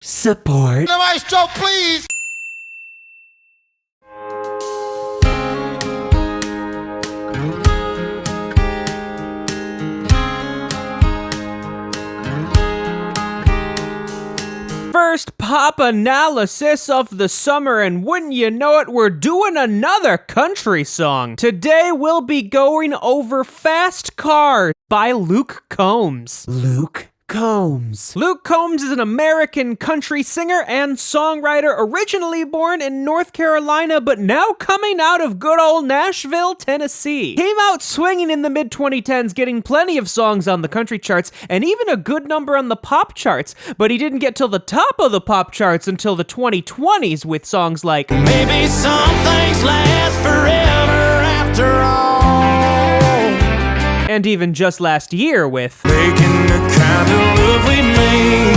Support. The maestro, please. First pop analysis of the summer, and wouldn't you know it, we're doing another country song. Today we'll be going over Fast Car by Luke Combs. Luke Combs. Luke Combs is an American country singer and songwriter originally born in North Carolina, but now coming out of good old Nashville, Tennessee. Came out swinging in the mid-2010s, getting plenty of songs on the country charts and even a good number on the pop charts, but he didn't get till the top of the pop charts until the 2020s with songs like Maybe some things last forever after all. and even just last year with Making the kind of love we made.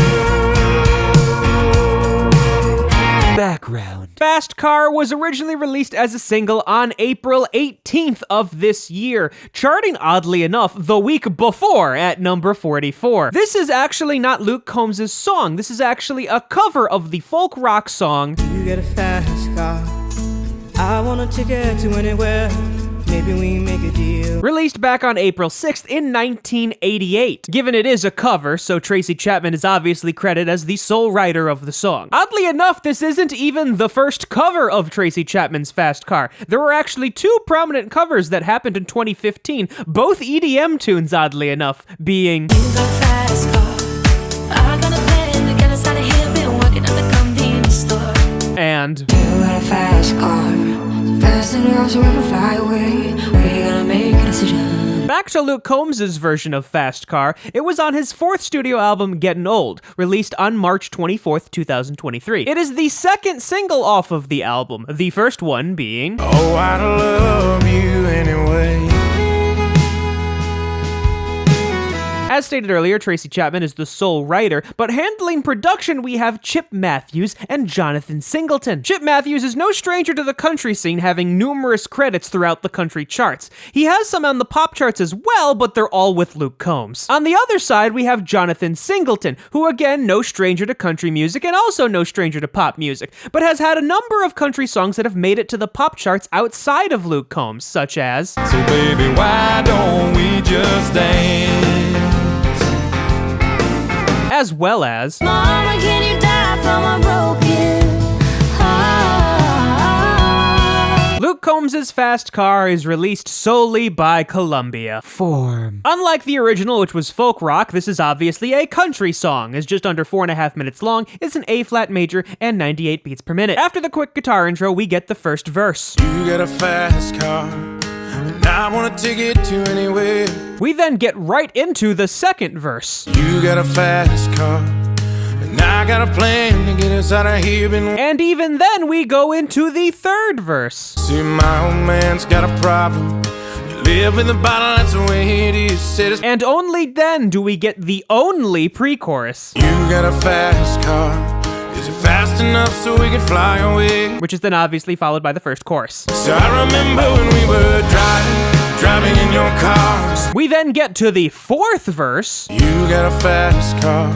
Background. Fast Car was originally released as a single on April 18th of this year, charting oddly enough the week before at number 44. This is actually not Luke Combs' song. This is actually a cover of the folk rock song You get a fast car. I want a ticket to anywhere. Maybe we make a deal. released back on April 6th in 1988. Given it is a cover, so Tracy Chapman is obviously credited as the sole writer of the song. Oddly enough, this isn't even the first cover of Tracy Chapman's Fast Car. There were actually two prominent covers that happened in 2015, both EDM tunes, oddly enough, being You got a fast car. I got a plan to get us out of here. Been working at the convenience store. and You got a fast car. Fast enough so we can fly away. We're gonna make a decision. back to Luke Combs' version of Fast Car. It was on his fourth studio album, Gettin' Old, released on March 24th, 2023. It is the second single off of the album, the first one being Oh, I love you anyway. As stated earlier, Tracy Chapman is the sole writer, but handling production we have Chip Matthews and Jonathan Singleton. Chip Matthews is no stranger to the country scene, having numerous credits throughout the country charts. He has some on the pop charts as well, but they're all with Luke Combs. On the other side, we have Jonathan Singleton, who again, no stranger to country music and also no stranger to pop music, but has had a number of country songs that have made it to the pop charts outside of Luke Combs, such as So baby, why don't we just dance? as well as Mama, can you die from a broken heart? Luke Combs' Fast Car is released solely by Columbia. Form. Unlike the original, which was folk rock, this is obviously a country song. It's just under 4.5 minutes long, it's an A-flat major, and 98 beats per minute. After the quick guitar intro, we get the first verse. You got a fast car, and I want a ticket to anywhere. We then get right into the second verse. You got a fast car, and I got a plan to get us out of here. And even then, we go into the third verse. See, my old man's got a problem. You live in the bottle, that's the way it is. Said it's And only then do we get the only pre-chorus, you got a fast car. Is it fast enough so we can fly away? which is then obviously followed by the first chorus. So I remember when we were driving in your car. We then get to the fourth verse, You got a fast car.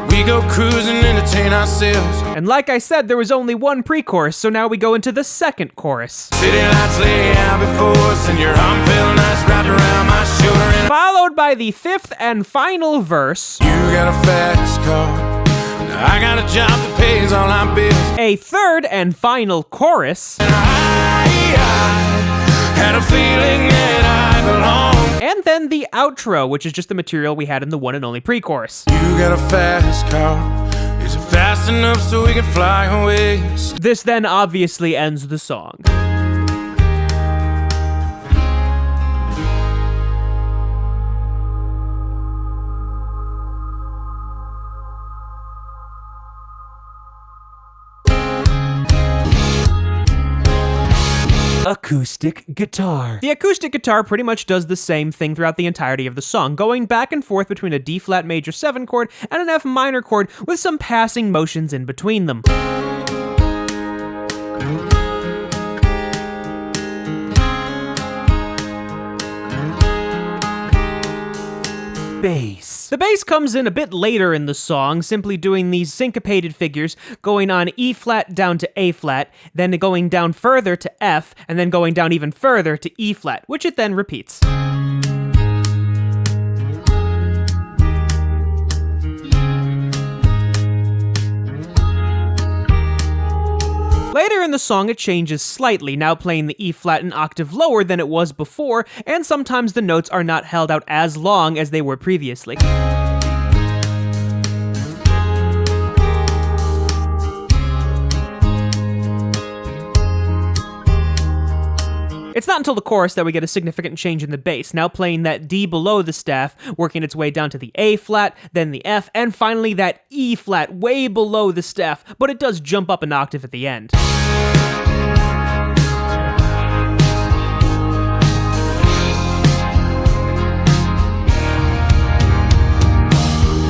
We go cruising, entertain ourselves. and like I said, there was only one pre-chorus, so now we go into the second chorus. City lights lay out before us, and your arm felt nice wrapped around my shoulder. And Followed by the fifth and final verse, you got a fast car. Now I got a job that pays all our bills. a third and final chorus, And I had a feeling that I belonged. and then the outro, which is just the material we had in the one and only pre-chorus. You got a fast car. Is it fast enough so we can fly away? This then obviously ends the song. Acoustic guitar. The acoustic guitar pretty much does the same thing throughout the entirety of the song, going back and forth between a D-flat major 7 chord and an F minor chord with some passing motions in between them. Bass. The bass comes in a bit later in the song, simply doing these syncopated figures, going on E flat down to A flat, then going down further to F, and then going down even further to E flat, which it then repeats. Later in the song, it changes slightly, now playing the E flat an octave lower than it was before, and sometimes the notes are not held out as long as they were previously. It's not until the chorus that we get a significant change in the bass, now playing that D below the staff, working its way down to the A flat, then the F, and finally that E flat way below the staff, but it does jump up an octave at the end.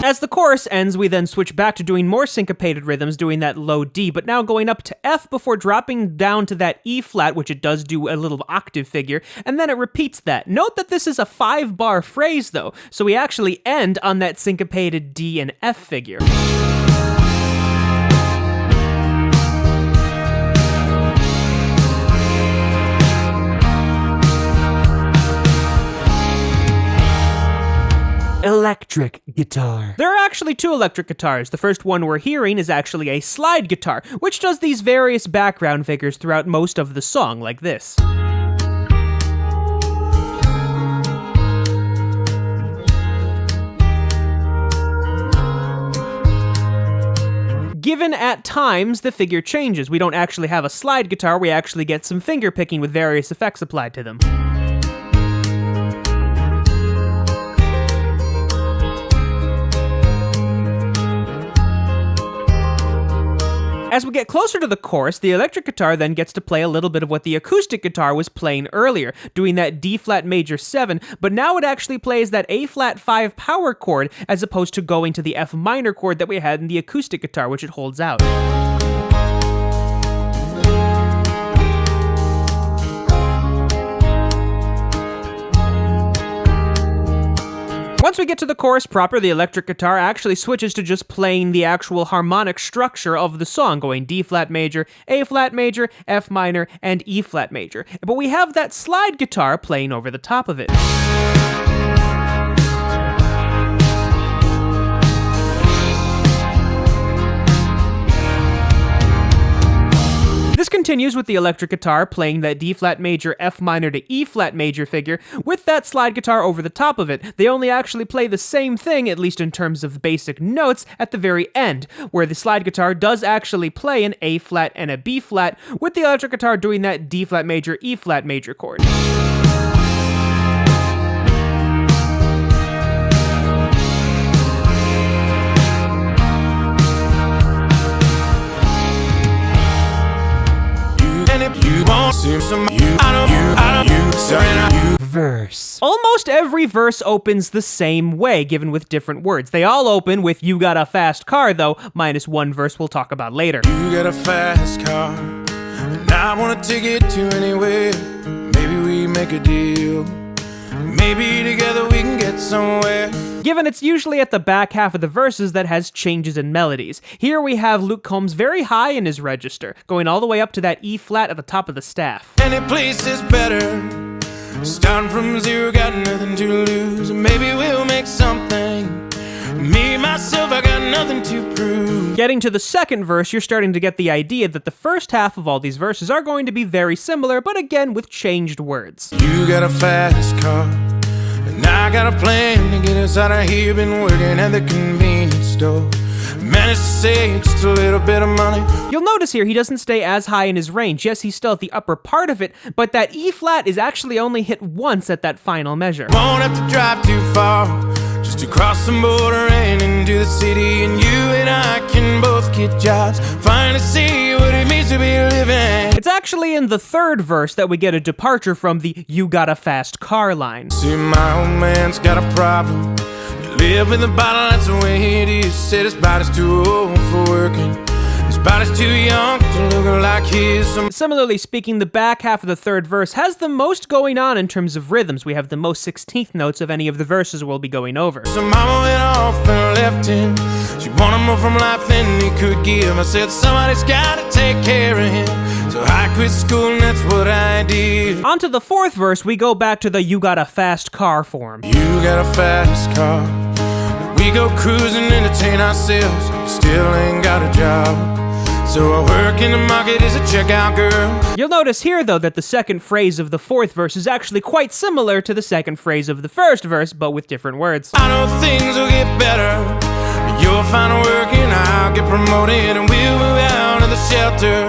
As the chorus ends, we then switch back to doing more syncopated rhythms, doing that low D, but now going up to F before dropping down to that E flat, which it does do a little octave figure, and then it repeats that. Note that this is a 5-bar phrase though, so we actually end on that syncopated D and F figure. Electric guitar. There are actually 2 electric guitars. The first one we're hearing is actually a slide guitar, which does these various background figures throughout most of the song, like this. Given at times, the figure changes. We don't actually have a slide guitar, we actually get some finger picking with various effects applied to them. As we get closer to the chorus, the electric guitar then gets to play a little bit of what the acoustic guitar was playing earlier, doing that D flat major 7, but now it actually plays that A flat 5 power chord as opposed to going to the F minor chord that we had in the acoustic guitar, which it holds out. Once we get to the chorus proper, the electric guitar actually switches to just playing the actual harmonic structure of the song, going D flat major, A flat major, F minor, and E flat major. But we have that slide guitar playing over the top of it. This continues with the electric guitar playing that D flat major, F minor to E flat major figure with that slide guitar over the top of it. They only actually play the same thing, at least in terms of basic notes, at the very end, where the slide guitar does actually play an A flat and a B flat, with the electric guitar doing that D flat major, E flat major chord. Verse. Almost every verse opens the same way, given with different words. They all open with "you got a fast car," though, minus one verse we'll talk about later. You got a fast car, and I wanna take it to anywhere. Maybe we make a deal. Maybe together we can get somewhere. Given it's usually at the back half of the verses that has changes in melodies. Here we have Luke Combs very high in his register, going all the way up to that E flat at the top of the staff. Any place is better. Starting from zero, got nothing to lose. Maybe we'll make something. Me, myself, I got nothing to prove. Getting to the second verse, you're starting to get the idea that the first half of all these verses are going to be very similar, but again with changed words. You got a fast car, and I got a plan to get us out of here. Been working at the convenience store. Managed to save just a little bit of money. You'll notice here he doesn't stay as high in his range. Yes, he's still at the upper part of it, but that E flat is actually only hit once at that final measure. Won't have to drive too far, just to cross the border and into the city. And you and I can both get jobs, finally see what it means to be living. It's actually in the third verse that we get a departure from the "you got a fast car" line. See, my old man's got a problem. Live in the bottle, that's the way it is. Said his body's too old for working. His body's too young to look look like his. Similarly speaking, the back half of the third verse has the most going on in terms of rhythms. We have the most 16th notes of any of the verses we'll be going over. So mama went off and left him. She wanted more from life than he could give. I said somebody's gotta take care of him. So I quit school and that's what I did. On to the fourth verse, we go back to the "you got a fast car" form. You got a fast car. We go cruising, entertain ourselves. Still ain't got a job. So I work in the market as a checkout girl. You'll notice here, though, that the second phrase of the fourth verse is actually quite similar to the second phrase of the first verse, but with different words. I know things will get better. You'll find work and I'll get promoted, and we'll move out of the shelter,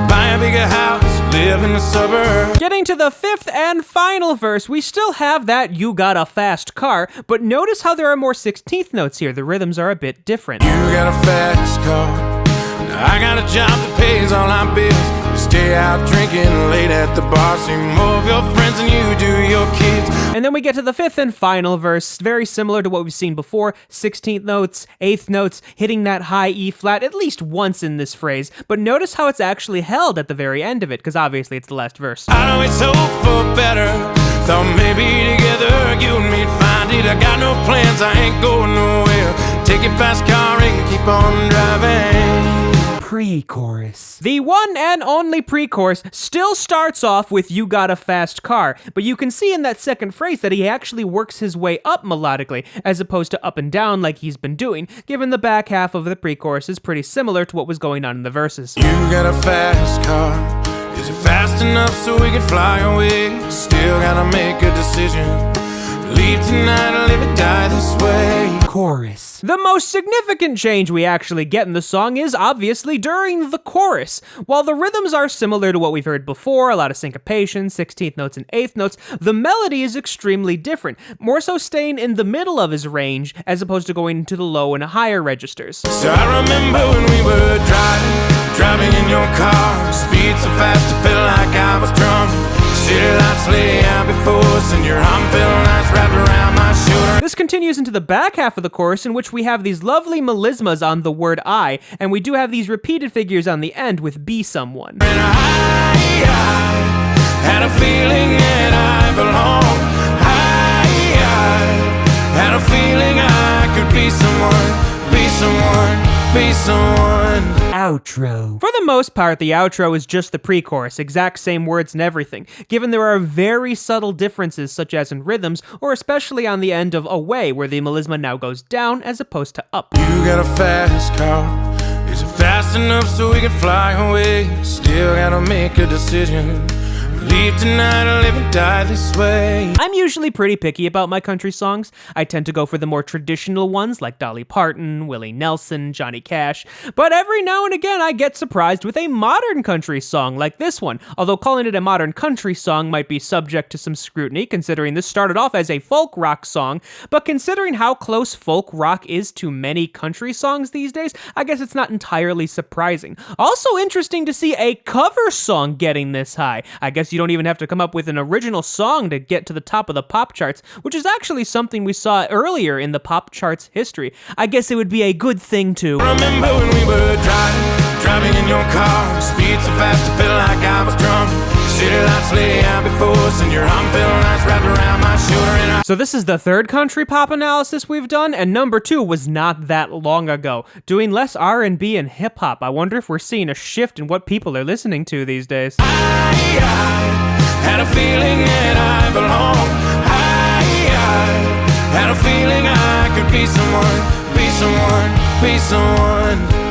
buy a bigger house, live in the suburbs. Getting to the fifth and final verse, we still have that "you got a fast car," but notice how there are more 16th notes here. The rhythms are a bit different. You got a fast car. I got a job that pays all our bills. We stay out drinking late at the bar. See more of your friends than you do your kids. And then we get to the fifth and final verse, very similar to what we've seen before. 16th notes, 8th notes, hitting that high E flat at least once in this phrase. But notice how it's actually held at the very end of it, because obviously it's the last verse. I know it's hope for better. Thought maybe together you and me'd find it. I got no plans, I ain't going nowhere. Take your fast car and keep on driving. Pre-chorus. The one and only pre-chorus still starts off with "you got a fast car," but you can see in that second phrase that he actually works his way up melodically, as opposed to up and down like he's been doing, given the back half of the pre-chorus is pretty similar to what was going on in the verses. You got a fast car. Is it fast enough so we can fly away? Still gotta make a decision. Leave tonight or live or die this way. Chorus. The most significant change we actually get in the song is obviously during the chorus. While the rhythms are similar to what we've heard before, a lot of syncopation, 16th notes and 8th notes, the melody is extremely different, more so staying in the middle of his range as opposed to going into the low and higher registers. So I remember when we were driving in your car. Speed so fast I felt like I was drunk. City lights lay out before us and your arm felt nice wrapped around my shoulder. This continues into the back half of the chorus, in which we have these lovely melismas on the word "I," and we do have these repeated figures on the end with "be someone." And I had a feeling that I belong. I had a feeling I could be someone, be someone, be someone. Outro. For the most part, the outro is just the pre-chorus, exact same words and everything, given there are very subtle differences such as in rhythms, or especially on the end of "away," where the melisma now goes down as opposed to up. You got a fast car. Is it fast enough so we can fly away? Still gotta make a decision. Leave tonight or live and die this way. I'm usually pretty picky about my country songs. I tend to go for the more traditional ones like Dolly Parton, Willie Nelson, Johnny Cash, but every now and again I get surprised with a modern country song like this one, although calling it a modern country song might be subject to some scrutiny considering this started off as a folk rock song, but considering how close folk rock is to many country songs these days, I guess it's not entirely surprising. Also interesting to see a cover song getting this high. I guess you don't even have to come up with an original song to get to the top of the pop charts, which is actually something we saw earlier in the pop charts history. I guess it would be a good thing to remember when we were driving in your car. Speed so fast I felt like I was drunk. City lights lay out before us and your arm felt nice wrapped around my shoulder. And So this is the third country pop analysis we've done, and number 2 was not that long ago, doing less R&B and hip hop. I wonder if we're seeing a shift in what people are listening to these days. I had a feeling that I belong. I had a feeling I could be someone, be someone, be someone.